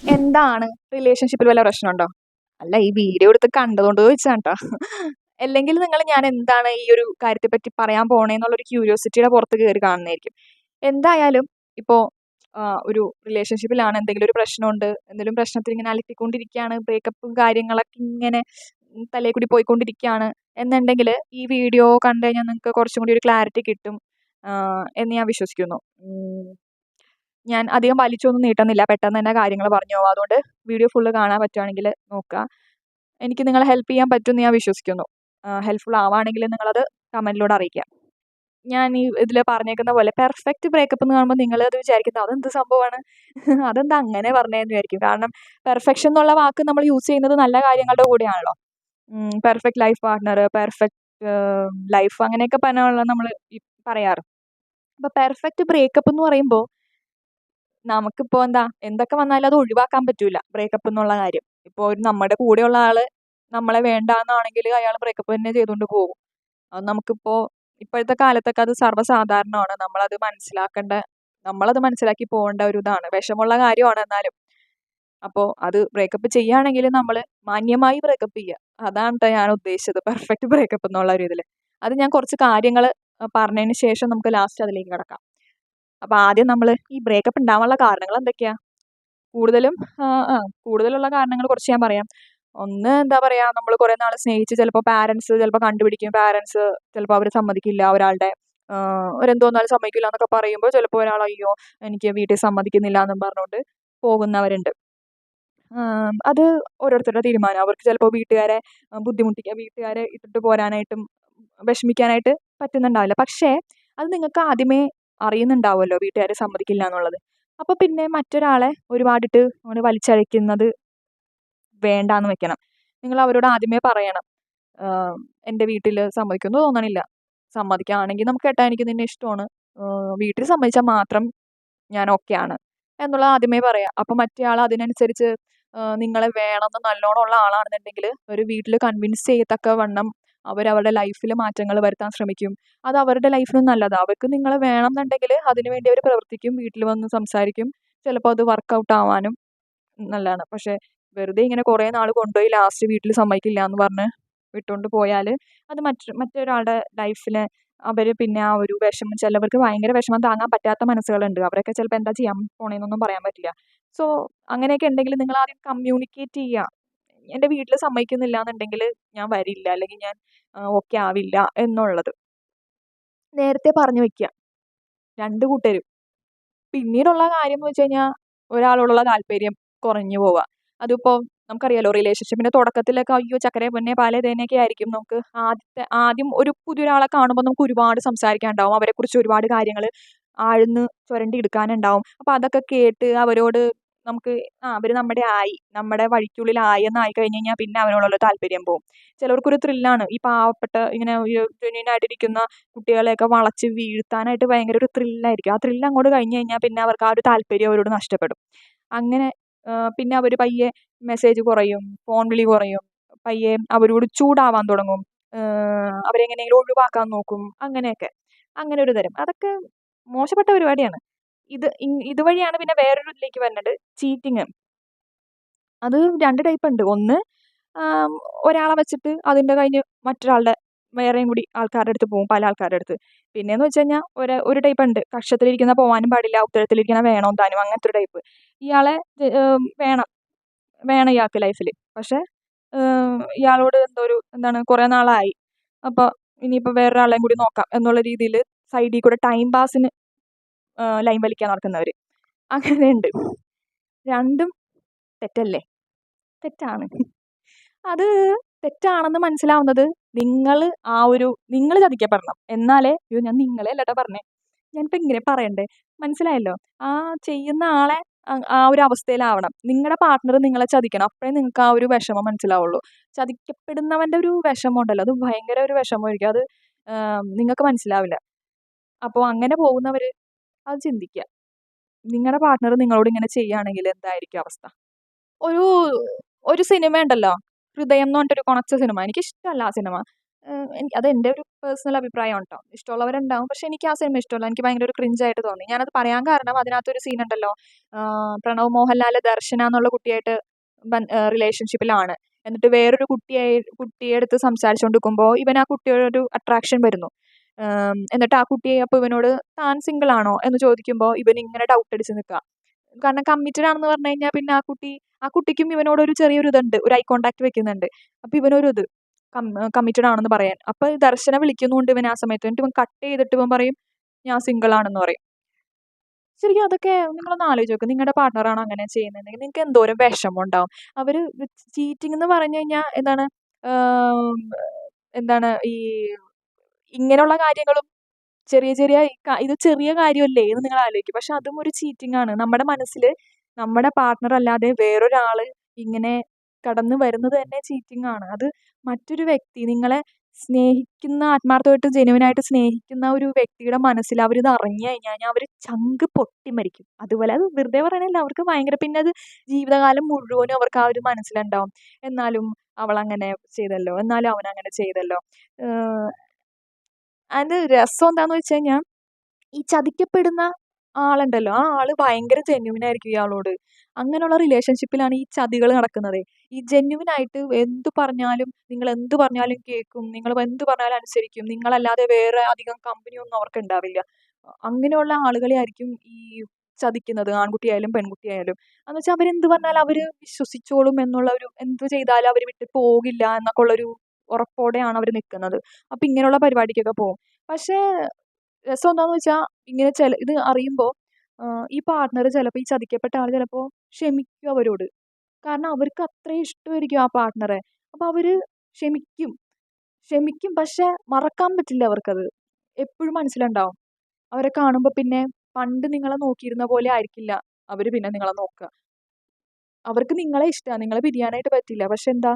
എന്താണ് റിലേഷൻഷിപ്പിൽ വല്ല പ്രശ്നമുണ്ടോ? അല്ല ഈ വീഡിയോ എടുത്ത് കണ്ടതുകൊണ്ട് ചോദിച്ചതാണ് ട്ടോ. അല്ലെങ്കിൽ നിങ്ങൾ ഞാൻ എന്താണ് ഈ ഒരു കാര്യത്തെ പറ്റി പറയാൻ പോണേന്നുള്ളൊരു ക്യൂരിയോസിറ്റിയുടെ പുറത്ത് കേറി കാണുന്നതായിരിക്കും. എന്തായാലും ഇപ്പോ ഒരു റിലേഷൻഷിപ്പിലാണ് എന്തെങ്കിലും ഒരു പ്രശ്നമുണ്ട്. എന്തെങ്കിലും പ്രശ്നത്തിൽ ഇങ്ങനെ അലട്ടിക്കൊണ്ടിരിക്കുകയാണ്. ബ്രേക്കപ്പും കാര്യങ്ങളൊക്കെ ഇങ്ങനെ തലേ കൂടി പോയിക്കൊണ്ടിരിക്കുകയാണ് എന്നുണ്ടെങ്കില് ഈ വീഡിയോ കണ്ട് കഴിഞ്ഞാൽ നിങ്ങൾക്ക് കുറച്ചും കൂടി ഒരു ക്ലാരിറ്റി കിട്ടും എന്ന് ഞാൻ വിശ്വസിക്കുന്നു. ഞാൻ അധികം വലിച്ചൊന്നും നീട്ടുന്നില്ല. പെട്ടെന്ന് തന്നെ കാര്യങ്ങൾ പറഞ്ഞു പോവാം. അതുകൊണ്ട് വീഡിയോ ഫുള്ള് കാണാൻ പറ്റുവാണെങ്കിൽ നോക്കുക. എനിക്ക് നിങ്ങളെ ഹെൽപ്പ് ചെയ്യാൻ പറ്റുമെന്ന് ഞാൻ വിശ്വസിക്കുന്നു. ഹെൽപ്ഫുൾ ആവാണെങ്കിൽ നിങ്ങളത് കമൻറ്റിലൂടെ അറിയിക്കുക. ഞാൻ ഈ ഇതിൽ പറഞ്ഞേക്കുന്ന പോലെ പെർഫെക്റ്റ് ബ്രേക്കപ്പ് എന്ന് കാണുമ്പോൾ നിങ്ങളത് വിചാരിക്കുന്നത് അതെന്ത് സംഭവമാണ്? അതെന്താ അങ്ങനെ പറഞ്ഞതെന്ന് വിചാരിക്കും. കാരണം പെർഫെക്ഷൻ എന്നുള്ള വാക്ക് നമ്മൾ യൂസ് ചെയ്യുന്നത് നല്ല കാര്യങ്ങളുടെ കൂടെയാണല്ലോ. Perfect life partner, perfect life അങ്ങനെയൊക്കെ പറഞ്ഞാണല്ലോ നമ്മൾ പറയാറ്. അപ്പോൾ പെർഫെക്റ്റ് ബ്രേക്കപ്പ് എന്ന് പറയുമ്പോൾ നമുക്കിപ്പോൾ എന്തൊക്കെ വന്നാലും അത് ഒഴിവാക്കാൻ പറ്റൂല ബ്രേക്കപ്പ് എന്നുള്ള കാര്യം. ഇപ്പോൾ നമ്മുടെ കൂടെയുള്ള ആള് നമ്മളെ വേണ്ടാന്നാണെങ്കിൽ അയാൾ ബ്രേക്കപ്പ് തന്നെ ചെയ്തുകൊണ്ട് പോകും. അത് നമുക്കിപ്പോൾ ഇപ്പോഴത്തെ കാലത്തൊക്കെ അത് സർവ്വസാധാരണമാണ്. നമ്മളത് മനസ്സിലാക്കി പോകേണ്ട ഒരു ഇതാണ്. വിഷമമുള്ള കാര്യമാണ് എന്നാലും. അപ്പോൾ അത് ബ്രേക്കപ്പ് ചെയ്യുകയാണെങ്കിൽ നമ്മൾ മാന്യമായി ബ്രേക്കപ്പ് ചെയ്യുക. അതാണ് ട്ടോ ഞാൻ ഉദ്ദേശിച്ചത് പെർഫെക്റ്റ് ബ്രേക്കപ്പ് എന്നുള്ള ഒരു ഇതിൽ. അത് ഞാൻ കുറച്ച് കാര്യങ്ങൾ പറഞ്ഞതിന് ശേഷം നമുക്ക് ലാസ്റ്റ് അതിലേക്ക് കിടക്കാം. അപ്പോൾ ആദ്യം നമ്മൾ ഈ ബ്രേക്കപ്പ് ഉണ്ടാവാനുള്ള കാരണങ്ങൾ എന്തൊക്കെയാ? കൂടുതലുള്ള കാരണങ്ങൾ കുറച്ച് ഞാൻ പറയാം. ഒന്ന് എന്താ പറയുക, നമ്മൾ കുറേ നാൾ സ്നേഹിച്ച് ചിലപ്പോൾ പാരൻസ് ചിലപ്പോൾ കണ്ടുപിടിക്കും. പാരൻസ് ചിലപ്പോൾ അവർ സമ്മതിക്കില്ല ഒരാളുടെ ഒരെന്ത് വന്നാലും സമ്മതിക്കില്ല എന്നൊക്കെ പറയുമ്പോൾ ചിലപ്പോൾ ഒരാൾ അയ്യോ എനിക്ക് വീട്ടിൽ സമ്മതിക്കുന്നില്ല എന്നും പറഞ്ഞുകൊണ്ട് പോകുന്നവരുണ്ട്. അത് ഓരോരുത്തരുടെ തീരുമാനം. അവർക്ക് ചിലപ്പോൾ വീട്ടുകാരെ വീട്ടുകാരെ ഇട്ടിട്ട് പോരാനായിട്ടും വിഷമിക്കാനായിട്ട് പറ്റുന്നുണ്ടാവില്ല. പക്ഷേ അത് നിങ്ങൾക്ക് ആദ്യമേ അറിയുന്നുണ്ടാവുമല്ലോ വീട്ടുകാർ സമ്മതിക്കില്ല എന്നുള്ളത്. അപ്പോൾ പിന്നെ മറ്റൊരാളെ ഒരുപാടിട്ട് അങ്ങനെ വലിച്ചഴയ്ക്കുന്നത് വേണ്ടാന്ന് വെക്കണം. നിങ്ങൾ അവരോട് ആദ്യമേ പറയണം. എൻ്റെ വീട്ടിൽ സമ്മതിക്കുമെന്ന് തോന്നണില്ല. സമ്മതിക്കുകയാണെങ്കിൽ നമുക്ക് കേട്ടാ എനിക്ക് നിന്നെ ഇഷ്ടമാണ്. വീട്ടിൽ സമ്മതിച്ചാൽ മാത്രം ഞാൻ ഓക്കെയാണ് എന്നുള്ളത് ആദ്യമേ പറയാം. അപ്പോൾ മറ്റേ ആൾ അതിനനുസരിച്ച് നിങ്ങളെ വേണമെന്ന് നല്ലോണം ഉള്ള ആളാണെന്നുണ്ടെങ്കിൽ ഒരു വീട്ടിൽ കൺവിൻസ് ചെയ്യത്തക്കവണ്ണം അവരവരുടെ ലൈഫിൽ മാറ്റങ്ങൾ വരുത്താൻ ശ്രമിക്കും. അത് അവരുടെ ലൈഫിനും നല്ലതാണ്. അവർക്ക് നിങ്ങളെ വേണമെന്നുണ്ടെങ്കിൽ അതിനുവേണ്ടി അവർ പ്രവർത്തിക്കും. വീട്ടിൽ വന്ന് സംസാരിക്കും. ചിലപ്പോൾ അത് വർക്കൗട്ട് ആവാനും നല്ലതാണ്. പക്ഷേ വെറുതെ ഇങ്ങനെ കുറേ നാൾ കൊണ്ടുപോയി ലാസ്റ്റ് വീട്ടിൽ സമ്മതിക്കില്ല എന്ന് പറഞ്ഞ് വിട്ടുകൊണ്ട് പോയാൽ അത് മറ്റൊരാളുടെ ലൈഫില് അവർ പിന്നെ ആ ഒരു വിഷമം, ചിലവർക്ക് ഭയങ്കര വിഷമം താങ്ങാൻ പറ്റാത്ത മനസ്സുകളുണ്ട്. അവരൊക്കെ ചിലപ്പോൾ എന്താ ചെയ്യാൻ പോണേന്നൊന്നും പറയാൻ പറ്റില്ല. സോ അങ്ങനെയൊക്കെ ഉണ്ടെങ്കിൽ നിങ്ങൾ ആദ്യം കമ്മ്യൂണിക്കേറ്റ് ചെയ്യുക. എൻ്റെ വീട്ടിൽ സമ്മതിക്കുന്നില്ല എന്നുണ്ടെങ്കിൽ ഞാൻ വരില്ല, അല്ലെങ്കിൽ ഞാൻ ഓക്കെ ആവില്ല എന്നുള്ളത് നേരത്തെ പറഞ്ഞു വെക്കുക രണ്ട് കൂട്ടരും. പിന്നീടുള്ള കാര്യം എന്ന് വെച്ച് കഴിഞ്ഞാൽ ഒരാളോടുള്ള താല്പര്യം കുറഞ്ഞു പോവുക. അതിപ്പോൾ നമുക്കറിയാലോ റിലേഷൻഷിപ്പിന്റെ തുടക്കത്തിലൊക്കെ അയ്യോ ചക്കരെ പൊന്നെ പാലേ തേനൊക്കെ ആയിരിക്കും. നമുക്ക് ആദ്യം ഒരു പുതിയൊരാളെ കാണുമ്പോൾ നമുക്ക് ഒരുപാട് സംസാരിക്കാനുണ്ടാവും. അവരെക്കുറിച്ച് ഒരുപാട് കാര്യങ്ങൾ ആഴ്ന്ന് ചുരണ്ടി എടുക്കാനുണ്ടാവും. അപ്പോൾ അതൊക്കെ കേട്ട് അവരോട് നമുക്ക് അവർ നമ്മുടെ വഴിക്കുള്ളിലായി എന്നായി കഴിഞ്ഞ് കഴിഞ്ഞാൽ പിന്നെ അവരോടുള്ള താല്പര്യം പോകും. ചിലവർക്കൊരു ത്രില്ലാണ് ഈ പാവപ്പെട്ട ഇങ്ങനെ ജെന്യൂൻ ആയിട്ടിരിക്കുന്ന കുട്ടികളെയൊക്കെ വളച്ച് വീഴ്ത്താനായിട്ട് ഭയങ്കര ഒരു ത്രില്ലായിരിക്കും. ആ ത്രില്ല് അങ്ങോട്ട് കഴിഞ്ഞ് കഴിഞ്ഞാൽ പിന്നെ അവർക്ക് ആ ഒരു താല്പര്യം അവരോട് നഷ്ടപ്പെടും. അങ്ങനെ പിന്നെ അവർ പയ്യെ മെസ്സേജ് കുറയും, ഫോൺ വിളി കുറയും, പയ്യെ അവരോട് ചൂടാവാൻ തുടങ്ങും, അവരെങ്ങനെയെങ്കിലും ഒഴിവാക്കാൻ നോക്കും, അങ്ങനെയൊക്കെ. അങ്ങനെ ഒരു തരം അതൊക്കെ മോശപ്പെട്ട പരിപാടിയാണ്. ഇതുവഴിയാണ് പിന്നെ വേറൊരു ഇതിലേക്ക് വരുന്നത്, ചീറ്റിങ്. അത് 2 ടൈപ്പ് ഉണ്ട്. ഒന്ന് ഒരാളെ വെച്ചിട്ട് അതിൻ്റെ കഴിഞ്ഞ് മറ്റൊരാളുടെ വേറെയും കൂടി ആൾക്കാരുടെ അടുത്ത് പോകും, പല ആൾക്കാരുടെ അടുത്ത്. പിന്നെയെന്ന് വെച്ച് കഴിഞ്ഞാൽ ഒരു ടൈപ്പ് ഉണ്ട്, കക്ഷത്തിലിരിക്കുന്ന പോകാനും പാടില്ല, ഉത്തരത്തിലിരിക്കുന്ന വേണം താനും, അങ്ങനത്തെ ഒരു ടൈപ്പ്. ഇയാളെ വേണം വേണം ഇയാൾക്ക് ലൈഫിൽ. പക്ഷേ ഇയാളോട് കുറേ നാളായി. അപ്പോൾ ഇനിയിപ്പോൾ വേറൊരാളെയും കൂടി നോക്കാം എന്നുള്ള രീതിയിൽ സൈഡിൽ കൂടെ ടൈം പാസിന് ലൈൻ വലിക്കാൻ നടക്കുന്നവർ അങ്ങനെയുണ്ട്. രണ്ടും തെറ്റല്ലേ? തെറ്റാണ്. അത് തെറ്റാണെന്ന് മനസ്സിലാവുന്നത് നിങ്ങൾ ചതിക്കപ്പെടണം. എന്നാലേ അയ്യോ ഞാൻ നിങ്ങളെ അല്ലട്ടോ പറഞ്ഞേ, ഞാനിപ്പോൾ ഇങ്ങനെ പറയണ്ടേ, മനസ്സിലായല്ലോ? ആ ചെയ്യുന്ന ആളെ ആ ഒരു അവസ്ഥയിലാവണം. നിങ്ങളുടെ പാർട്ട്ണർ നിങ്ങളെ ചതിക്കണം. അപ്പോഴേ നിങ്ങൾക്ക് ആ ഒരു വിഷമം മനസ്സിലാവുള്ളൂ. ചതിക്കപ്പെടുന്നവൻ്റെ ഒരു വിഷമം ഉണ്ടല്ലോ, അത് ഭയങ്കര ഒരു വിഷമമായിരിക്കും. അത് നിങ്ങൾക്ക് മനസ്സിലാവില്ല. അപ്പോൾ അങ്ങനെ പോകുന്നവർ അത് ചിന്തിക്കുക. നിങ്ങളുടെ പാർട്ട്ണർ നിങ്ങളോട് ഇങ്ങനെ ചെയ്യുകയാണെങ്കിൽ എന്തായിരിക്കും അവസ്ഥ? ഒരു ഒരു സിനിമ ഉണ്ടല്ലോ, ഹൃദയം എന്ന് പറഞ്ഞിട്ടൊരു കൊണച്ച സിനിമ. എനിക്കിഷ്ടമല്ല ആ സിനിമ. അത് എൻ്റെ ഒരു പേഴ്സണൽ അഭിപ്രായമാണ് കേട്ടോ. ഇഷ്ടമുള്ളവരുണ്ടാവും. പക്ഷെ എനിക്ക് ആ സിനിമ ഇഷ്ടമല്ല. എനിക്ക് ഭയങ്കര ഒരു ക്രിഞ്ചായിട്ട് തോന്നി. ഞാനത് പറയാൻ കാരണം അതിനകത്തൊരു സീനുണ്ടല്ലോ, പ്രണവ് മോഹൻലാൽ ദർശന എന്നുള്ള കുട്ടിയായിട്ട് റിലേഷൻഷിപ്പിലാണ്. എന്നിട്ട് വേറൊരു കുട്ടിയെ അടുത്ത് സംസാരിച്ചുകൊണ്ടിരിക്കുമ്പോൾ ഇവൻ ആ കുട്ടിയോടൊരു അട്രാക്ഷൻ വരുന്നു. എന്നിട്ട് ആ കുട്ടി അപ്പോൾ ഇവനോട് താൻ സിംഗിൾ ആണോ എന്ന് ചോദിക്കുമ്പോൾ ഇവൻ ഇങ്ങനെ ഡൗട്ട് അടിച്ച് നിൽക്കുക. കാരണം കമ്മിറ്റഡ് ആണെന്ന് പറഞ്ഞു കഴിഞ്ഞാൽ പിന്നെ ആ കുട്ടിക്കും ഇവനോടൊരു ചെറിയൊരു ഇതുണ്ട്. ഒരു ഐ കോൺടാക്ട് വെക്കുന്നുണ്ട്. അപ്പോൾ ഇവനൊരു ഇത് കമ്മിറ്റഡ് ആണെന്ന് പറയാൻ. അപ്പോൾ ദർശന വിളിക്കുന്നുണ്ട് ഇവൻ ആ സമയത്ത്. എന്നിട്ട് ഇവൻ കട്ട് ചെയ്തിട്ട് ഇവൻ പറയും ഞാൻ സിംഗിൾ ആണെന്ന് പറയും. ശരിക്കും അതൊക്കെ നിങ്ങളൊന്ന് ആലോചിച്ച് നോക്ക്. നിങ്ങളുടെ പാർട്ണറാണ് അങ്ങനെ ചെയ്യുന്നതെങ്കിൽ നിങ്ങൾക്ക് എന്തോരം വിഷമം ഉണ്ടാവും. അവർ ചീറ്റിംഗ് എന്ന് പറഞ്ഞു കഴിഞ്ഞാൽ എന്താണ്, ആം, എന്താണ് ഈ ഇങ്ങനെയുള്ള കാര്യങ്ങളും ചെറിയ ചെറിയ ഇത് ചെറിയ കാര്യമല്ലേ എന്ന് നിങ്ങൾ ആലോചിക്കും. പക്ഷെ അതും ഒരു ചീറ്റിംഗ് ആണ്. നമ്മുടെ മനസ്സിൽ നമ്മുടെ പാർട്ണർ അല്ലാതെ വേറൊരാള് ഇങ്ങനെ കടന്നു വരുന്നത് തന്നെ ചീറ്റിംഗ് ആണ്. അത് മറ്റൊരു വ്യക്തി നിങ്ങളെ സ്നേഹിക്കുന്ന, ആത്മാർത്ഥമായിട്ട് ജെന്യുവിനായിട്ട് സ്നേഹിക്കുന്ന ഒരു വ്യക്തിയുടെ മനസ്സിൽ അവരിത് അറിഞ്ഞു കഴിഞ്ഞാൽ അവർ ചങ്ക് പൊട്ടി മരിക്കും. അതുപോലെ അത് വെറുതെ പറയണല്ല, അവർക്ക് ഭയങ്കര പിന്നെ അത് ജീവിതകാലം മുഴുവനും അവർക്ക് ആ ഒരു മനസ്സിലുണ്ടാവും. എന്നാലും അവളങ്ങനെ ചെയ്തല്ലോ, എന്നാലും അവനങ്ങനെ ചെയ്തല്ലോ. അതിൻ്റെ രസം എന്താണെന്ന് വെച്ച് കഴിഞ്ഞാൽ ഈ ചതിക്കപ്പെടുന്ന ആളുണ്ടല്ലോ, ആ ആള് ഭയങ്കര ജെന്യുവിൻ ആയിരിക്കും ഇയാളോട്. അങ്ങനെയുള്ള റിലേഷൻഷിപ്പിലാണ് ഈ ചതികൾ നടക്കുന്നത്. ഈ ജെന്യുവിൻ ആയിട്ട് എന്ത് പറഞ്ഞാലും, നിങ്ങൾ എന്ത് പറഞ്ഞാലും കേൾക്കും, നിങ്ങൾ എന്ത് പറഞ്ഞാലും അനുസരിക്കും, നിങ്ങളല്ലാതെ വേറെ അധികം കമ്പനിയൊന്നും അവർക്ക് ഉണ്ടാവില്ല. അങ്ങനെയുള്ള ആളുകളെ ആയിരിക്കും ഈ ചതിക്കുന്നത്, ആൺകുട്ടിയായാലും പെൺകുട്ടിയായാലും. എന്ന് വെച്ചാൽ അവരെന്ത് പറഞ്ഞാലും അവർ വിശ്വസിച്ചോളും എന്നുള്ള ഒരു, എന്ത് ചെയ്താലും അവർ വിട്ട് പോകില്ല എന്നൊക്കെ ഉള്ളൊരു ഉറപ്പോടെയാണ് അവർ നിൽക്കുന്നത്. അപ്പം ഇങ്ങനെയുള്ള പരിപാടിക്കൊക്കെ പോകും. പക്ഷേ രസം എന്താണെന്ന് വെച്ചാൽ ഇങ്ങനെ ഇത് അറിയുമ്പോൾ ഈ പാർട്ണർ ചിലപ്പോൾ, ഈ ചതിക്കപ്പെട്ട ആൾ ചിലപ്പോൾ ക്ഷമിക്കും അവരോട്. കാരണം അവർക്ക് അത്രയും ഇഷ്ടമായിരിക്കും ആ പാർട്ണറെ. അപ്പോൾ അവർ ക്ഷമിക്കും. ക്ഷമിക്കും, പക്ഷെ മറക്കാൻ പറ്റില്ല അവർക്കത്. എപ്പോഴും മനസ്സിലുണ്ടാവും. അവരെ കാണുമ്പോൾ പിന്നെ പണ്ട് നിങ്ങളെ നോക്കിയിരുന്ന പോലെ ആയിരിക്കില്ല അവർ പിന്നെ നിങ്ങളെ നോക്കുക. അവർക്ക് നിങ്ങളെ ഇഷ്ടമാണ്. നിങ്ങളെ പിരിയാനായിട്ട് പറ്റില്ല. പക്ഷെ എന്താ,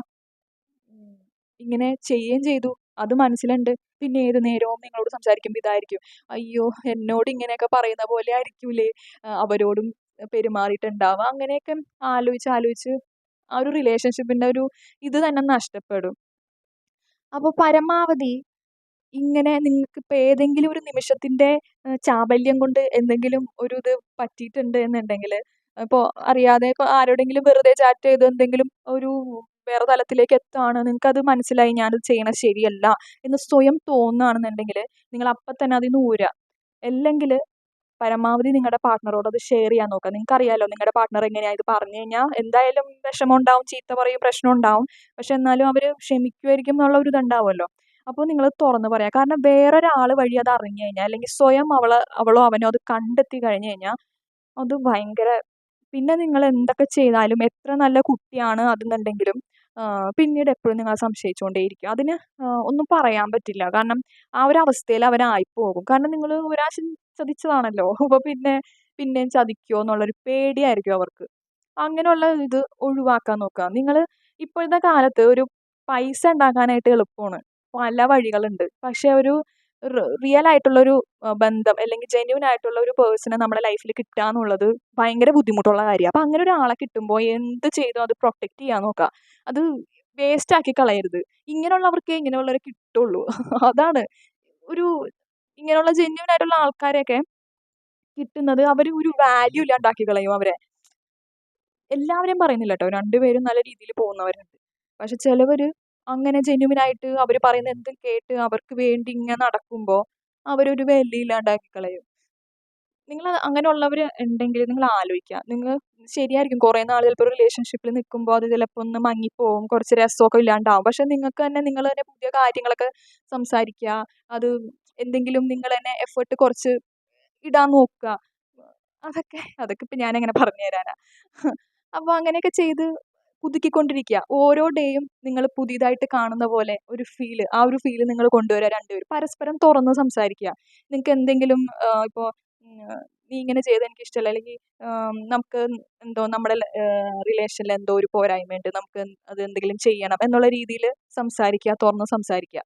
ഉം. ഇങ്ങനെ ചെയ്യുകയും ചെയ്തു. അത് മനസ്സിലുണ്ട്. പിന്നെ ഏത് നേരവും നിങ്ങളോട് സംസാരിക്കുമ്പോൾ ഇതായിരിക്കും. അയ്യോ! എന്നോട് ഇങ്ങനെയൊക്കെ പറയുന്ന പോലെ ആയിരിക്കൂലേ അവരോടും പെരുമാറിയിട്ടുണ്ടാവുക. അങ്ങനെയൊക്കെ ആലോചിച്ച് ആലോചിച്ച് ആ ഒരു റിലേഷൻഷിപ്പിന്റെ ഒരു ഇത് തന്നെ നഷ്ടപ്പെടും. അപ്പോൾ പരമാവധി ഇങ്ങനെ നിങ്ങൾക്കിപ്പോൾ ഏതെങ്കിലും ഒരു നിമിഷത്തിന്റെ ചാബല്യം കൊണ്ട് എന്തെങ്കിലും ഒരു ഇത് പറ്റിയിട്ടുണ്ട് എന്നുണ്ടെങ്കിൽ, ഇപ്പോൾ അറിയാതെ ഇപ്പോൾ ആരോടെങ്കിലും വെറുതെ ചാറ്റ് ചെയ്ത് എന്തെങ്കിലും ഒരു വേറെ തലത്തിലേക്ക് എത്തുകയാണ്, നിങ്ങൾക്കത് മനസ്സിലായി ഞാനത് ചെയ്യണത് ശരിയല്ല എന്ന് സ്വയം തോന്നുകയാണെന്നുണ്ടെങ്കിൽ നിങ്ങൾ അപ്പം തന്നെ അതിൽ നിന്ന് ഊരുക. അല്ലെങ്കിൽ പരമാവധി നിങ്ങളുടെ പാർട്ണറോട് അത് ഷെയർ ചെയ്യാൻ നോക്കുക. നിങ്ങൾക്കറിയാലോ നിങ്ങളുടെ പാർട്ണർ എങ്ങനെയാണ്, ഇത് പറഞ്ഞു കഴിഞ്ഞാൽ എന്തായാലും വിഷമം ഉണ്ടാവും, ചീത്ത പറയും, പ്രശ്നം ഉണ്ടാവും. പക്ഷെ എന്നാലും അവർ ക്ഷമിക്കുമായിരിക്കും എന്നുള്ള ഒരു ഇതുണ്ടാവുമല്ലോ. അപ്പോൾ നിങ്ങൾ തുറന്ന് പറയാം. കാരണം വേറൊരാൾ വഴി അത് അറിഞ്ഞു കഴിഞ്ഞാൽ, അല്ലെങ്കിൽ സ്വയം അവളോ അവനോ അത് കണ്ടെത്തി കഴിഞ്ഞു കഴിഞ്ഞാൽ അത് ഭയങ്കര, പിന്നെ നിങ്ങൾ എന്തൊക്കെ ചെയ്താലും എത്ര നല്ല കുട്ടിയാണ് അതെന്നുണ്ടെങ്കിലും പിന്നീട് എപ്പോഴും നിങ്ങൾ സംശയിച്ചുകൊണ്ടേയിരിക്കും. അതിന് ഒന്നും പറയാൻ പറ്റില്ല. കാരണം ആ ഒരു അവസ്ഥയിൽ അവരായിപ്പോകും. കാരണം നിങ്ങൾ ഒരു പ്രാവശ്യം ചതിച്ചതാണല്ലോ. അപ്പോൾ പിന്നെയും ചതിക്കുമോ എന്നുള്ളൊരു പേടിയായിരിക്കും അവർക്ക്. അങ്ങനെയുള്ള ഇത് ഒഴിവാക്കാൻ നോക്കുക. നിങ്ങൾ ഇപ്പോഴത്തെ കാലത്ത് ഒരു പൈസ ഉണ്ടാക്കാനായിട്ട് എളുപ്പമാണ്. പല വഴികളുണ്ട്. പക്ഷെ ഒരു റിയൽ ആയിട്ടുള്ളൊരു ബന്ധം, അല്ലെങ്കിൽ ജെന്യുവിൻ ആയിട്ടുള്ള ഒരു പേഴ്സണെ നമ്മുടെ ലൈഫിൽ കിട്ടുക എന്നുള്ളത് ഭയങ്കര ബുദ്ധിമുട്ടുള്ള കാര്യമാണ്. അപ്പം അങ്ങനെ ഒരാളെ കിട്ടുമ്പോൾ എന്ത് ചെയ്തും അത് പ്രൊട്ടക്റ്റ് ചെയ്യാൻ നോക്കുക. അത് വേസ്റ്റ് ആക്കി കളയരുത്. ഇങ്ങനെയുള്ളവർക്കേ ഇങ്ങനെയുള്ളവരെ കിട്ടുള്ളൂ. അതാണ് ഒരു, ഇങ്ങനെയുള്ള ജെന്യുവിൻ ആയിട്ടുള്ള ആൾക്കാരെയൊക്കെ കിട്ടുന്നത് അവർ ഒരു വാല്യൂ ഇല്ലാണ്ടാക്കി കളയും അവരെ. എല്ലാവരെയും പറയുന്നില്ല കേട്ടോ. രണ്ടുപേരും നല്ല രീതിയിൽ പോകുന്നവരുണ്ട്. പക്ഷെ ചിലവര് അങ്ങനെ ജെന്യുവിൻ ആയിട്ട് അവർ പറയുന്ന എന്തും കേട്ട് അവർക്ക് വേണ്ടി ഇങ്ങനെ നടക്കുമ്പോൾ അവരൊരു വിലയില്ലാണ്ടാക്കി കളയും. നിങ്ങൾ അങ്ങനെയുള്ളവർ ഉണ്ടെങ്കിൽ നിങ്ങൾ ആലോചിക്കുക. നിങ്ങൾ ശരിയായിരിക്കും കുറേ നാൾ ചിലപ്പോൾ ഒരു റിലേഷൻഷിപ്പിൽ നിൽക്കുമ്പോൾ അത് ചിലപ്പോൾ ഒന്ന് മങ്ങിപ്പോവും, കുറച്ച് രസമൊക്കെ ഇല്ലാണ്ടാവും. പക്ഷെ നിങ്ങൾക്ക് തന്നെ നിങ്ങൾ തന്നെ പുതിയ കാര്യങ്ങളൊക്കെ സംസാരിക്കുക. അത് എന്തെങ്കിലും നിങ്ങൾ തന്നെ എഫേർട്ട് കുറച്ച് ഇടാൻ നോക്കുക. അതൊക്കെ അതൊക്കെ ഇപ്പം ഞാനെങ്ങനെ പറഞ്ഞു തരാനാ. അപ്പോൾ അങ്ങനെയൊക്കെ ചെയ്ത് പുതുക്കിക്കൊണ്ടിരിക്കുക. ഓരോ ഡേയും നിങ്ങൾ പുതിയതായിട്ട് കാണുന്ന പോലെ ഒരു ഫീല്, ആ ഒരു ഫീല് നിങ്ങൾ കൊണ്ടുവരിക രണ്ടുപേരും. പരസ്പരം തുറന്ന് സംസാരിക്കുക. നിങ്ങൾക്ക് എന്തെങ്കിലും ഇപ്പോൾ നീ ഇങ്ങനെ ചെയ്തത് എനിക്കിഷ്ടമല്ല, അല്ലെങ്കിൽ നമുക്ക് എന്തോ നമ്മുടെ റിലേഷനിൽ എന്തോ ഒരു പോരായ്മയുണ്ട്, നമുക്ക് അത് എന്തെങ്കിലും ചെയ്യണം എന്നുള്ള രീതിയിൽ സംസാരിക്കുക, തുറന്ന് സംസാരിക്കുക.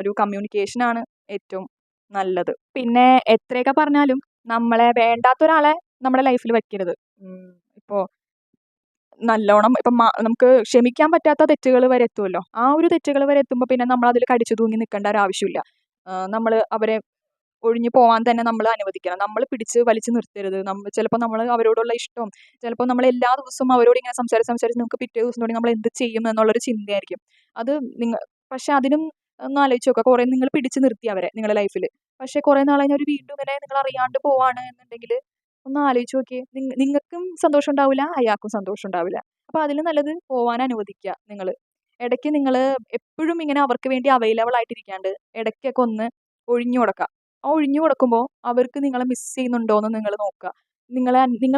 ഒരു കമ്മ്യൂണിക്കേഷനാണ് ഏറ്റവും നല്ലത്. പിന്നെ എത്രയൊക്കെ പറഞ്ഞാലും നമ്മളെ വേണ്ടാത്തൊരാളെ നമ്മുടെ ലൈഫിൽ വെക്കരുത്. ഇപ്പോൾ നല്ലോണം ഇപ്പം നമുക്ക് ക്ഷമിക്കാൻ പറ്റാത്ത തെറ്റുകൾ വരെ എത്തുമല്ലോ. ആ ഒരു തെറ്റുകൾ വരെ എത്തുമ്പോൾ പിന്നെ നമ്മളതിൽ കടിച്ചു തൂങ്ങി നിൽക്കേണ്ട ഒരു ആവശ്യമില്ല. നമ്മൾ അവരെ ഒഴിഞ്ഞു പോവാൻ തന്നെ നമ്മൾ അനുവദിക്കണം. നമ്മൾ പിടിച്ച് വലിച്ചു നിർത്തരുത്. ചിലപ്പോൾ നമ്മൾ അവരോടുള്ള ഇഷ്ടവും ചിലപ്പോൾ നമ്മൾ എല്ലാ ദിവസവും അവരോട് ഇങ്ങനെ സംസാരിച്ച് സംസാരിച്ച് നമുക്ക് പിറ്റേ ദിവസം കൂടി നമ്മൾ എന്ത് ചെയ്യും എന്നുള്ളൊരു ചിന്തയായിരിക്കും. അത് പക്ഷെ അതിനും ഒന്ന് ആലോചിച്ച് നോക്കുക. കുറേ നിങ്ങൾ പിടിച്ച് നിർത്തി അവരെ നിങ്ങളുടെ ലൈഫിൽ. പക്ഷെ കുറേ നാൾ കഴിഞ്ഞ് അവർ വീണ്ടും ഇങ്ങനെ നിങ്ങൾ അറിയാണ്ട് പോവാണ് എന്നുണ്ടെങ്കിൽ ഒന്ന് ആലോചിച്ച് നോക്കിയേ. നിങ്ങൾക്കും സന്തോഷം ഉണ്ടാവില്ല, അയാൾക്കും സന്തോഷം ഉണ്ടാവില്ല. അപ്പോൾ അതിലും നല്ലത് പോവാൻ അനുവദിക്കുക നിങ്ങൾ. ഇടയ്ക്ക് നിങ്ങൾ എപ്പോഴും ഇങ്ങനെ അവർക്ക് വേണ്ടി അവൈലബിൾ ആയിട്ടിരിക്കാണ്ട് ഇടയ്ക്കൊക്കെ ഒന്ന് ഒഴിഞ്ഞു കൊടുക്കുക. ആ ഒഴിഞ്ഞു കൊടുക്കുമ്പോൾ അവർക്ക് നിങ്ങളെ മിസ് ചെയ്യുന്നുണ്ടോ എന്ന് നിങ്ങൾ നോക്കുക. നിങ്ങൾ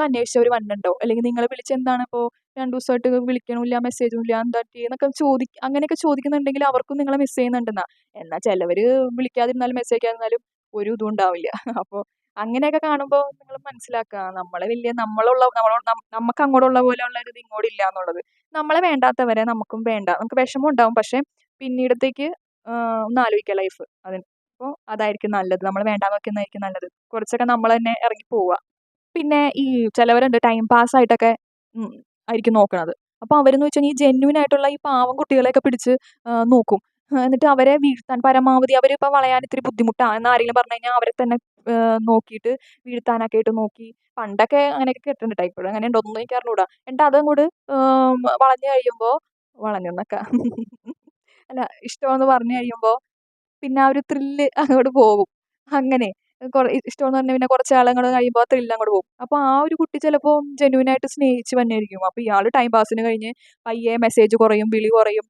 അന്വേഷിച്ചവർ വന്നിട്ടുണ്ടോ, അല്ലെങ്കിൽ നിങ്ങളെ വിളിച്ച് എന്താണ് ഇപ്പോൾ 2 ദിവസമായിട്ട് വിളിക്കണില്ല, മെസ്സേജും ഇല്ല, എന്താ പറ്റിയെ എന്നൊക്കെ അങ്ങനെയൊക്കെ ചോദിക്കുന്നുണ്ടെങ്കിൽ അവർക്കും നിങ്ങളെ മിസ് ചെയ്യുന്നുണ്ടെന്നാ. എന്നാൽ ചിലവർ വിളിക്കാതിരുന്നാലും മെസ്സേജ് അയക്കാതിരുന്നാലും ഒരു ഇതും ഉണ്ടാവില്ല. അപ്പോൾ അങ്ങനെയൊക്കെ കാണുമ്പോൾ നിങ്ങൾ മനസ്സിലാക്കുക നമ്മളെ വലിയ നമുക്ക് അങ്ങോട്ടുള്ള പോലെയുള്ള ഒരു ഇത് ഇങ്ങോട്ടില്ല എന്നുള്ളത്. നമ്മളെ വേണ്ടാത്തവരെ നമുക്കും വേണ്ട. നമുക്ക് വിഷമം ഉണ്ടാവും, പക്ഷെ പിന്നീടത്തേക്ക് ഒന്ന് ആലോചിക്കുക ലൈഫ് അതിന്. അപ്പോൾ അതായിരിക്കും നല്ലത്. നമ്മൾ വേണ്ടാന്ന് വെക്കുന്നതായിരിക്കും നല്ലത്. കുറച്ചൊക്കെ നമ്മൾ തന്നെ ഇറങ്ങി പോവുക. പിന്നെ ഈ ചിലവരുണ്ട് ടൈം പാസ് ആയിട്ടൊക്കെ ആയിരിക്കും നോക്കണത്. അപ്പോൾ അവരെന്ന് വെച്ചാൽ ഈ ജെന്യൂൻ ആയിട്ടുള്ള ഈ പാവം കുട്ടികളെയൊക്കെ പിടിച്ച് നോക്കും. എന്നിട്ട് അവരെ വീഴ്ത്താൻ പരമാവധി അവരിപ്പോൾ വളയാൻ ഇത്തിരി ബുദ്ധിമുട്ടാണ് എന്ന് ആരെങ്കിലും പറഞ്ഞു കഴിഞ്ഞാൽ അവരെ തന്നെ നോക്കിയിട്ട് വീഴ്ത്താനൊക്കെ ആയിട്ട് നോക്കി. പണ്ടൊക്കെ അങ്ങനെയൊക്കെ കേട്ടിട്ടുണ്ട് ട്ടോ. ഇപ്പോഴും അങ്ങനെ ഉണ്ടോന്നൊന്നും എനിക്ക് അറിഞ്ഞൂടാ. എന്നിട്ട് അതങ്ങോട്ട് വളഞ്ഞു കഴിയുമ്പോൾ വളഞ്ഞെന്നൊക്കെ അല്ല ഇഷ്ടമെന്ന് പറഞ്ഞു കഴിയുമ്പോൾ പിന്നെ ആ ഒരു ത്രില്ല് അങ്ങോട്ട് പോകും. അങ്ങനെ ഇഷ്ടമെന്ന് പറഞ്ഞാൽ പിന്നെ കുറച്ച് നാളങ്ങട് കഴിയുമ്പോൾ ആ ത്രില്ല് അങ്ങോട്ട് പോകും. അപ്പോൾ ആ ഒരു കുട്ടി ചിലപ്പോൾ ജെന്യൂനായിട്ട് സ്നേഹിച്ച് വന്നെയായിരിക്കും. അപ്പോൾ ഇയാൾ ടൈം പാസിന് കഴിഞ്ഞ് പയ്യെ മെസ്സേജ് കുറയും, വിളി കുറയും.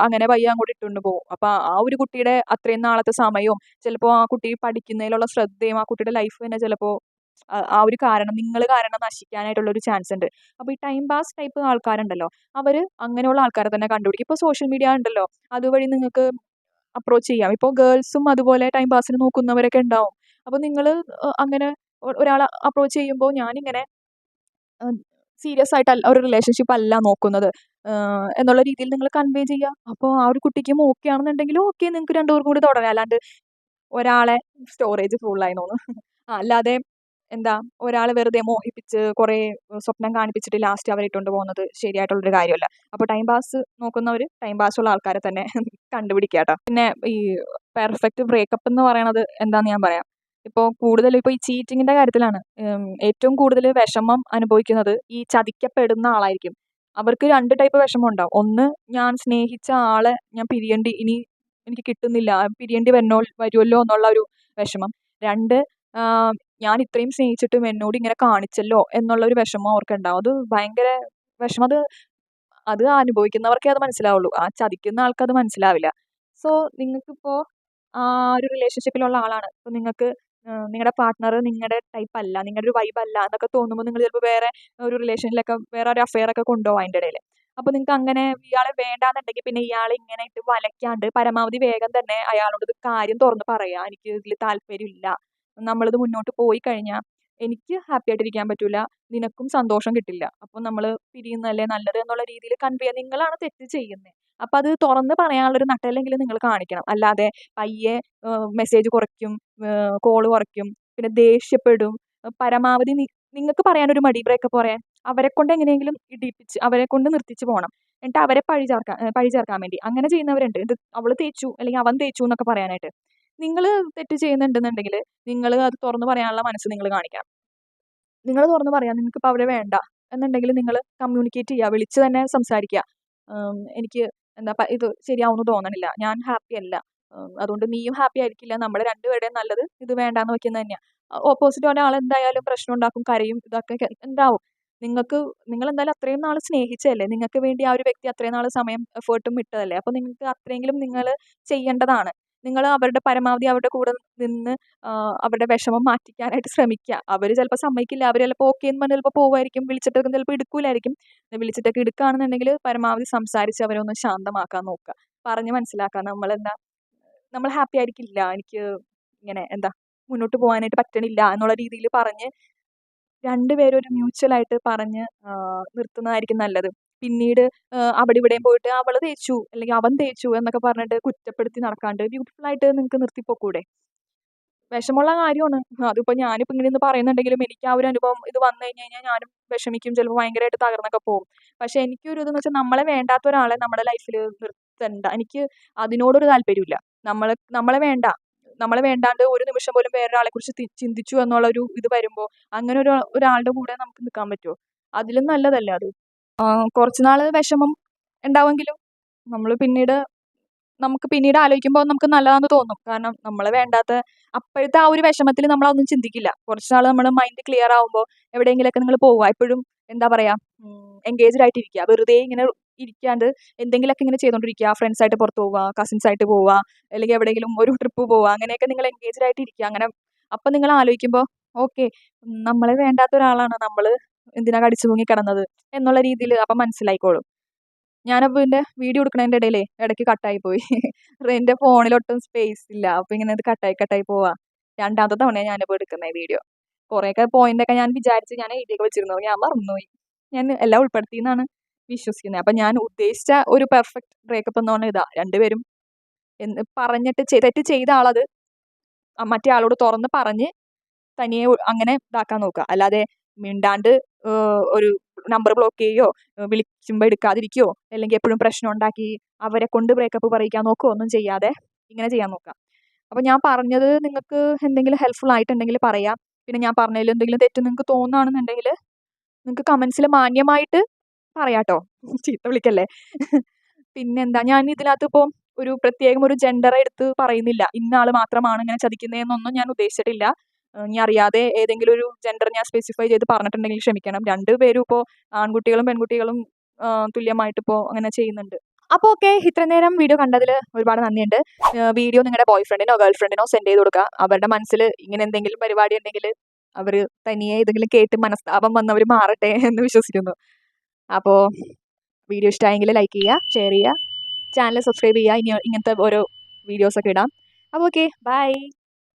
അങ്ങനെ പയ്യെ അങ്ങോട്ട് ഇട്ടുകൊണ്ട് പോകും. അപ്പോൾ ആ ഒരു കുട്ടിയുടെ അത്രയും നാളത്തെ സമയവും ചിലപ്പോൾ ആ കുട്ടി പഠിക്കുന്നതിലുള്ള ശ്രദ്ധയും ആ കുട്ടിയുടെ ലൈഫ് തന്നെ ചിലപ്പോൾ ആ ഒരു കാരണം നിങ്ങൾ കാരണം നശിക്കാനായിട്ടുള്ളൊരു ചാൻസ് ഉണ്ട്. അപ്പോൾ ഈ ടൈം പാസ് ടൈപ്പ് ആൾക്കാരുണ്ടല്ലോ, അവർ അങ്ങനെയുള്ള ആൾക്കാരെ തന്നെ കണ്ടുപിടിക്കും. ഇപ്പോൾ സോഷ്യൽ മീഡിയ ഉണ്ടല്ലോ, അതുവഴി നിങ്ങൾക്ക് അപ്രോച്ച് ചെയ്യാം. ഇപ്പോൾ ഗേൾസും അതുപോലെ ടൈം പാസിന് നോക്കുന്നവരൊക്കെ ഉണ്ടാവും. അപ്പോൾ നിങ്ങൾ അങ്ങനെ ഒരാളെ അപ്രോച്ച് ചെയ്യുമ്പോൾ ഞാനിങ്ങനെ സീരിയസ് ആയിട്ടല്ല ഒരു റിലേഷൻഷിപ്പ് അല്ല നോക്കുന്നത് എന്നുള്ള രീതിയിൽ നിങ്ങൾ കൺവേ ചെയ്യുക. അപ്പോൾ ആ ഒരു കുട്ടിക്കും ഓക്കെ ആണെന്നുണ്ടെങ്കിൽ ഓക്കെ, നിങ്ങൾക്ക് രണ്ടുപേർക്കും കൂടി തുടരാം. അല്ലാണ്ട് ഒരാളെ സ്റ്റോറേജ് ഫുള്ളായി തോന്നുന്നു. അല്ലാതെ എന്താ ഒരാളെ വെറുതെ മോഹിപ്പിച്ച് കുറേ സ്വപ്നം കാണിപ്പിച്ചിട്ട് ലാസ്റ്റ് അവരെ ഇട്ടുകൊണ്ട് പോകുന്നത് ശരിയായിട്ടുള്ളൊരു കാര്യമല്ല. അപ്പോൾ ടൈം പാസ് നോക്കുന്നവർ ടൈം പാസ്സുള്ള ആൾക്കാരെ തന്നെ കണ്ടുപിടിക്കുക കേട്ടോ. പിന്നെ ഈ പെർഫെക്റ്റ് ബ്രേക്കപ്പ് എന്ന് പറയണത് എന്താണെന്ന് ഞാൻ പറയാം. ഇപ്പോൾ കൂടുതലും ഇപ്പോൾ ഈ ചീറ്റിങ്ങിൻ്റെ കാര്യത്തിലാണ് ഏറ്റവും കൂടുതൽ വിഷമം അനുഭവിക്കുന്നത് ഈ ചതിക്കപ്പെടുന്ന ആളായിരിക്കും. അവർക്ക് 2 ടൈപ്പ് വിഷമം ഉണ്ടാവും. ഒന്ന്, ഞാൻ സ്നേഹിച്ച ആളെ ഞാൻ ഇനി എനിക്ക് കിട്ടുന്നില്ല, പിരിയേണ്ടി വരുമല്ലോ എന്നുള്ള ഒരു വിഷമം. 2, ഞാൻ ഇത്രയും സ്നേഹിച്ചിട്ടും എന്നോട് ഇങ്ങനെ കാണിച്ചല്ലോ എന്നുള്ളൊരു വിഷമം അവർക്കുണ്ടാവും. അത് ഭയങ്കര വിഷമം. അത് അനുഭവിക്കുന്നവർക്കേ അത് മനസ്സിലാവുള്ളൂ. ആ ചതിക്കുന്ന ആൾക്കത് മനസ്സിലാവില്ല. സോ നിങ്ങൾക്കിപ്പോൾ ആ ഒരു റിലേഷൻഷിപ്പിലുള്ള ആളാണ്. അപ്പോൾ നിങ്ങൾക്ക് നിങ്ങളുടെ പാർട്ട്ണർ നിങ്ങളുടെ ടൈപ്പ് അല്ല, നിങ്ങളുടെ ഒരു വൈബ് അല്ല എന്നൊക്കെ തോന്നുമ്പോൾ നിങ്ങൾ ചിലപ്പോൾ വേറെ ഒരു റിലേഷനിലൊക്കെ വേറെ ഒരു അഫെയർ ഒക്കെ കൊണ്ടുപോകും അതിൻ്റെ ഇടയിൽ. അപ്പോൾ നിങ്ങൾക്ക് അങ്ങനെ ഇയാളെ വേണ്ടാന്നുണ്ടെങ്കിൽ പിന്നെ ഇയാളെ ഇങ്ങനെ ഇട്ട് വലയ്ക്കാണ്ട് പരമാവധി വേഗം തന്നെ അയാളോട് ഇത് കാര്യം തുറന്ന് പറയുക. എനിക്ക് ഇതിൽ താല്പര്യമില്ല, നമ്മളിത് മുന്നോട്ട് പോയി കഴിഞ്ഞാൽ എനിക്ക് ഹാപ്പി ആയിട്ടിരിക്കാൻ പറ്റൂല, നിനക്കും സന്തോഷം കിട്ടില്ല. അപ്പോൾ നമ്മൾ പിരിയുന്നതല്ലേ നല്ലത് എന്നുള്ള രീതിയിൽ കൺവേ ചെയ്യുക. നിങ്ങളാണ് തെറ്റ് ചെയ്യുന്നത്. അപ്പോൾ അത് തുറന്ന് പറയാനുള്ളൊരു നട്ടെല്ലെങ്കിലും നിങ്ങൾ കാണിക്കണം. അല്ലാതെ പയ്യെ മെസ്സേജ് കുറയ്ക്കും, കോള് കുറയ്ക്കും, പിന്നെ ദേഷ്യപ്പെടും. പരമാവധി നിങ്ങൾക്ക് പറയാനൊരു മടി ബ്രേക്കപ്പ് പറയാൻ. അവരെക്കൊണ്ട് എങ്ങനെയെങ്കിലും ഇടിപ്പിച്ച് അവരെക്കൊണ്ട് നിർത്തിച്ച് പോകണം. എന്നിട്ട് അവരെ പഴി ചേർക്കാൻ വേണ്ടി അങ്ങനെ ചെയ്യുന്നവരുണ്ട്. ഇത് അവൾ തേച്ചു അല്ലെങ്കിൽ അവൻ തേച്ചു എന്നൊക്കെ പറയാനായിട്ട്. നിങ്ങൾ തെറ്റ് ചെയ്യുന്നുണ്ടെന്നുണ്ടെങ്കിൽ നിങ്ങൾ അത് തുറന്ന് പറയാനുള്ള മനസ്സ് നിങ്ങൾ കാണിക്കണം. നിങ്ങൾ തുറന്ന് പറയാം. നിങ്ങൾക്കിപ്പോൾ അവരെ വേണ്ട എന്നുണ്ടെങ്കിൽ നിങ്ങൾ കമ്മ്യൂണിക്കേറ്റ് ചെയ്യുക. വിളിച്ച് തന്നെ സംസാരിക്കുക. എനിക്ക് ഇത് ശരിയാവുമെന്ന് തോന്നണില്ല, ഞാൻ ഹാപ്പി അല്ല, അതുകൊണ്ട് നീയും ഹാപ്പി ആയിരിക്കില്ല, നമ്മുടെ രണ്ടുപേരുടെയും നല്ലത് ഇത് വേണ്ടാന്ന് വെക്കുന്നത് തന്നെയാണ്. ഓപ്പോസിറ്റ് ഒരാൾ എന്തായാലും പ്രശ്നം ഉണ്ടാക്കും, കരയും, ഇതൊക്കെ ഉണ്ടാവും. നിങ്ങൾ എന്തായാലും അത്രയും നാൾ സ്നേഹിച്ചതല്ലേ, നിങ്ങൾക്ക് വേണ്ടി ആ ഒരു വ്യക്തി അത്രയും നാൾ സമയം എഫേർട്ടും ഇട്ടതല്ലേ. അപ്പോൾ നിങ്ങൾക്ക് അത്രയെങ്കിലും നിങ്ങൾ ചെയ്യേണ്ടതാണ്. നിങ്ങൾ അവരുടെ പരമാവധി അവരുടെ കൂടെ നിന്ന് അവരുടെ വിഷമം മാറ്റിക്കാനായിട്ട് ശ്രമിക്കുക. അവർ ചിലപ്പോൾ സമ്മതിക്കില്ല, അവർ ചിലപ്പോൾ ഓക്കെ എന്ന് പറഞ്ഞ് ചിലപ്പോൾ പോവുമായിരിക്കും, വിളിച്ചിട്ടൊക്കെ ചിലപ്പോൾ എടുക്കൂലായിരിക്കും. വിളിച്ചിട്ടൊക്കെ എടുക്കുകയാണെന്നുണ്ടെങ്കിൽ പരമാവധി സംസാരിച്ച് അവരെ ഒന്ന് ശാന്തമാക്കാൻ നോക്കുക. പറഞ്ഞ് മനസ്സിലാക്കുക. നമ്മൾ ഹാപ്പി ആയിരിക്കില്ല, എനിക്ക് ഇങ്ങനെ മുന്നോട്ട് പോകാനായിട്ട് പറ്റണില്ല എന്നുള്ള രീതിയിൽ പറഞ്ഞ് രണ്ടുപേരും ഒരു മ്യൂച്വലായിട്ട് പറഞ്ഞ് നിർത്തുന്നതായിരിക്കും നല്ലത്. പിന്നീട് അവിടെ ഇവിടെയും പോയിട്ട് അവള് തേച്ചു അല്ലെങ്കിൽ അവൻ തേച്ചു എന്നൊക്കെ പറഞ്ഞിട്ട് കുറ്റപ്പെടുത്തി നടക്കാണ്ട് ബ്യൂട്ടിഫുൾ ആയിട്ട് നിങ്ങൾക്ക് നിർത്തിപ്പോക്കൂടെ. വിഷമമുള്ള കാര്യമാണ്. അതിപ്പോൾ ഞാനിപ്പോൾ ഇങ്ങനെ ഇരുന്ന് പറയുന്നുണ്ടെങ്കിലും എനിക്ക് ആ ഒരു അനുഭവം ഇത് വന്നു കഴിഞ്ഞ് കഴിഞ്ഞാൽ ഞാനും വിഷമിക്കും. ചിലപ്പോൾ ഭയങ്കരമായിട്ട് തകർന്നൊക്കെ പോകും. പക്ഷേ എനിക്കൊരു ഇതെന്ന് വെച്ചാൽ നമ്മളെ വേണ്ടാത്ത ഒരാളെ നമ്മുടെ ലൈഫിൽ നിർത്തണ്ട. എനിക്ക് അതിനോടൊരു താല്പര്യമില്ല. നമ്മളെ വേണ്ട. നമ്മളെ വേണ്ടാണ്ട് ഒരു നിമിഷം പോലും വേറൊരാളെക്കുറിച്ച് ചിന്തിച്ചു എന്നുള്ളൊരു ഇത് വരുമ്പോൾ അങ്ങനെ ഒരാളുടെ കൂടെ നമുക്ക് നിൽക്കാൻ പറ്റുമോ? അതിലും നല്ലതല്ലേ അത്. കുറച്ച് നാൾ വിഷമം ഉണ്ടാവുമെങ്കിലും നമ്മൾ നമുക്ക് പിന്നീട് ആലോചിക്കുമ്പോൾ നമുക്ക് നല്ലതാണെന്ന് തോന്നും. കാരണം നമ്മളെ വേണ്ടാത്ത അപ്പോഴത്തെ ആ ഒരു വിഷമത്തിൽ നമ്മളതൊന്നും ചിന്തിക്കില്ല. കുറച്ച് നാൾ നമ്മുടെ മൈൻഡ് ക്ലിയർ ആവുമ്പോൾ എവിടെയെങ്കിലുമൊക്കെ നിങ്ങൾ പോവുക. എപ്പോഴും എന്താ പറയുക, എൻഗേജ്ഡ് ആയിട്ട് ഇരിക്കുക. വെറുതെ ഇങ്ങനെ ഇരിക്കാണ്ട് എന്തെങ്കിലുമൊക്കെ ഇങ്ങനെ ചെയ്തുകൊണ്ടിരിക്കുക. ഫ്രണ്ട്സായിട്ട് പുറത്ത് പോവുക, കസിൻസായിട്ട് പോവുക, അല്ലെങ്കിൽ എവിടെയെങ്കിലും ഒരു ട്രിപ്പ് പോവുക. അങ്ങനെയൊക്കെ നിങ്ങൾ എൻഗേജ്ഡ് ആയിട്ട് ഇരിക്കുക. അങ്ങനെ അപ്പം നിങ്ങൾ ആലോചിക്കുമ്പോൾ ഓക്കെ, നമ്മളെ വേണ്ടാത്ത ഒരാളാണ് നമ്മൾ എന്തിനാ കടിച്ചു തൂങ്ങി കിടന്നത് എന്നുള്ള രീതിയിൽ അപ്പം മനസ്സിലായിക്കോളും. ഞാനപ്പോൾ ഇതിൻ്റെ വീഡിയോ എടുക്കണതിൻ്റെ ഇടയിലേ ഇടയ്ക്ക് കട്ടായി പോയി. എൻ്റെ ഫോണിലൊട്ടും സ്പേസ് ഇല്ല. അപ്പോൾ ഇങ്ങനെ ഇത് കട്ടായി കട്ടായി പോവാ. രണ്ടാമത്തെ തവണയാണ് ഞാനിപ്പോൾ എടുക്കുന്നത് ഈ വീഡിയോ. കുറേയൊക്കെ പോയിന്റൊക്കെ ഞാൻ വിചാരിച്ച് ഞാൻ എഴുതിയൊക്കെ വെച്ചിരുന്നു. ഞാൻ മറന്നുപോയി. ഞാൻ എല്ലാം ഉൾപ്പെടുത്തിയെന്നാണ് വിശ്വസിക്കുന്നത്. അപ്പം ഞാൻ ഉദ്ദേശിച്ച ഒരു പെർഫെക്റ്റ് ബ്രേക്കപ്പ് എന്ന് പറഞ്ഞാൽ ഇതാ. രണ്ടുപേരും പറഞ്ഞിട്ട് തെറ്റ് ചെയ്ത ആളത് മറ്റേ ആളോട് തുറന്ന് പറഞ്ഞ് തനിയെ അങ്ങനെ ഇതാക്കാൻ നോക്കുക. അല്ലാതെ മിണ്ടാണ്ട് ഒരു നമ്പർ ബ്ലോക്ക് ചെയ്യുകയോ വിളിക്കുമ്പോൾ എടുക്കാതിരിക്കുകയോ അല്ലെങ്കിൽ എപ്പോഴും പ്രശ്നം ഉണ്ടാക്കി അവരെ കൊണ്ട് ബ്രേക്കപ്പ് പറയിക്കാൻ നോക്കുകയോ ഒന്നും ചെയ്യാതെ ഇങ്ങനെ ചെയ്യാൻ നോക്കാം. അപ്പോൾ ഞാൻ പറഞ്ഞത് നിങ്ങൾക്ക് എന്തെങ്കിലും ഹെൽപ്ഫുൾ ആയിട്ടുണ്ടെങ്കിൽ പറയാം. പിന്നെ ഞാൻ പറഞ്ഞതിൽ എന്തെങ്കിലും തെറ്റ് നിങ്ങൾക്ക് തോന്നുകയാണെന്നുണ്ടെങ്കിൽ നിങ്ങൾക്ക് കമൻസിൽ മാന്യമായിട്ട് പറയാട്ടോ. ചീത്ത വിളിക്കല്ലേ. പിന്നെന്താ, ഞാൻ ഇതിനകത്ത് ഇപ്പോൾ ഒരു പ്രത്യേകം ഒരു ജെൻഡറെ എടുത്ത് പറയുന്നില്ല. ഇന്ന ആൾ മാത്രമാണ് ഇങ്ങനെ ചതിക്കുന്നതെന്നൊന്നും ഞാൻ ഉദ്ദേശിച്ചിട്ടില്ല. ഇനി അറിയാതെ ഏതെങ്കിലും ഒരു ജെൻഡർ ഞാൻ സ്പെസിഫൈ ചെയ്ത് പറഞ്ഞിട്ടുണ്ടെങ്കിൽ ക്ഷമിക്കണം. രണ്ടുപേരും ഇപ്പോൾ ആൺകുട്ടികളും പെൺകുട്ടികളും തുല്യമായിട്ടിപ്പോൾ അങ്ങനെ ചെയ്യുന്നുണ്ട്. അപ്പോൾ ഓക്കെ, ഇത്രയും നേരം വീഡിയോ കണ്ടതിൽ ഒരുപാട് നന്ദിയുണ്ട്. വീഡിയോ നിങ്ങളുടെ ബോയ് ഫ്രണ്ടിനോ ഗേൾ ഫ്രണ്ടിനോ സെൻഡ് ചെയ്ത് കൊടുക്കുക. അവരുടെ മനസ്സിൽ ഇങ്ങനെ എന്തെങ്കിലും പരിപാടി ഉണ്ടെങ്കിൽ അവർ തനിയെ ഏതെങ്കിലും കേട്ട് മനസ്താപം വന്നവർ മാറട്ടെ എന്ന് വിശ്വസിക്കുന്നു. അപ്പോൾ വീഡിയോ ഇഷ്ടമായെങ്കിൽ ലൈക്ക് ചെയ്യുക, ഷെയർ ചെയ്യുക, ചാനൽ സബ്സ്ക്രൈബ് ചെയ്യുക. ഇനി ഇങ്ങനത്തെ ഓരോ വീഡിയോസൊക്കെ ഇടാം. അപ്പോൾ ഓക്കെ, ബൈ.